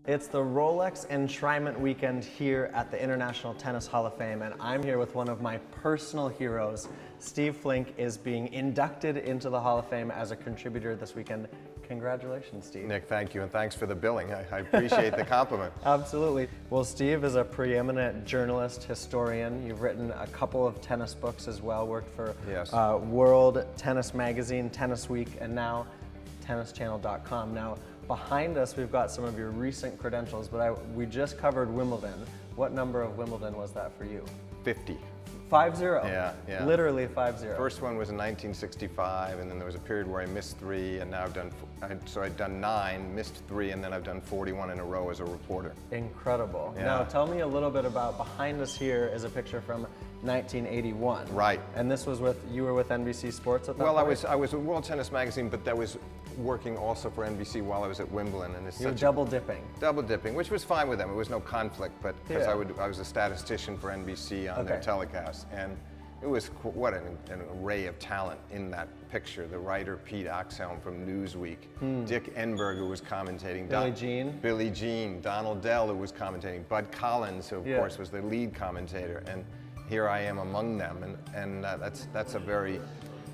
It's the Rolex Enshrinement Weekend here at the International Tennis Hall of Fame, and I'm here with one of my personal heroes. Steve Flink is being inducted into the Hall of Fame as a contributor this weekend. Congratulations, Steve. Nick, thank you, and thanks for the billing. I appreciate the compliment. Absolutely. Well, Steve is a preeminent journalist, historian. You've written a couple of tennis books as well, worked for Yes. World Tennis Magazine, Tennis Week, and now tennischannel.com. Now, behind us, we've got some of your recent credentials, but we just covered Wimbledon. What number of Wimbledon was that for you? 50. 5-0. Yeah. Literally 5-0. First one was in 1965, and then there was a period where I missed 3, and now I've done, so I've done 9, missed 3, and then I've done 41 in a row as a reporter. Incredible. Yeah. Now, tell me a little bit about, behind us here is a picture from 1981. Right. And this was you were with NBC Sports at that Well, point? I was with World Tennis Magazine, but that was working also for NBC while I was at Wimbledon. And it's You were such double dipping. Double dipping, which was fine with them. It was no conflict, but because Yeah. I was a statistician for NBC on their telecast, and it was what an array of talent in that picture. The writer Pete Axhelm from Newsweek, Dick Enberg, who was commentating, Billie Jean, Donald Dell, who was commentating, Bud Collins, who of course was the lead commentator, and here I am among them, and that's a very,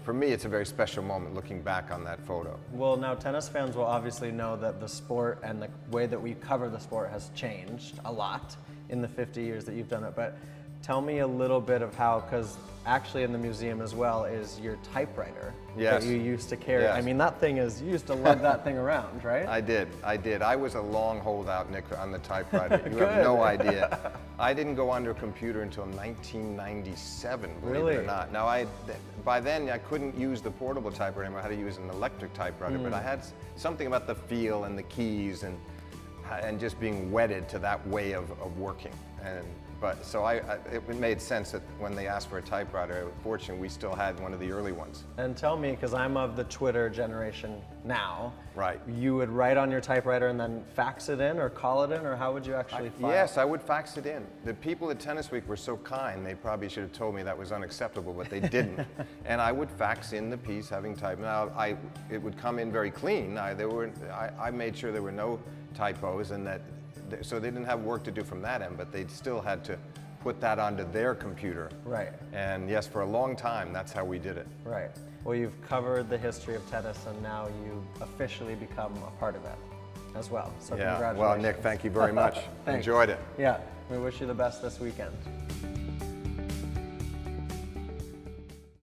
for me, it's a very special moment looking back on that photo. Well, now tennis fans will obviously know that the sport and the way that we cover the sport has changed a lot in the 50 years that you've done it, but tell me a little bit of how, because actually in the museum as well is your typewriter that you used to carry. Yes. I mean, that thing is, you used to lug that thing around, right? I did. I was a long holdout, Nick, on the typewriter. You have no idea. I didn't go under a computer until 1997, believe it or not. Now, by then, I couldn't use the portable typewriter anymore. I had to use an electric typewriter, but I had something about the feel and the keys and just being wedded to that way of working. So it made sense that when they asked for a typewriter, fortunately, we still had one of the early ones. And tell me, because I'm of the Twitter generation now, right? You would write on your typewriter and then fax it in or call it in, or how would you actually file? Yes, I would fax it in. The people at Tennis Week were so kind, they probably should have told me that was unacceptable, but they didn't. And I would fax in the piece having typed. Now, it would come in very clean. I made sure there were no typos, and so they didn't have work to do from that end, but they still had to put that onto their computer. Right. And yes, for a long time, that's how we did it. Right. Well, you've covered the history of tennis, and now you officially become a part of it as well. So congratulations. Well, Nick, thank you very much. Enjoyed it. Yeah, we wish you the best this weekend.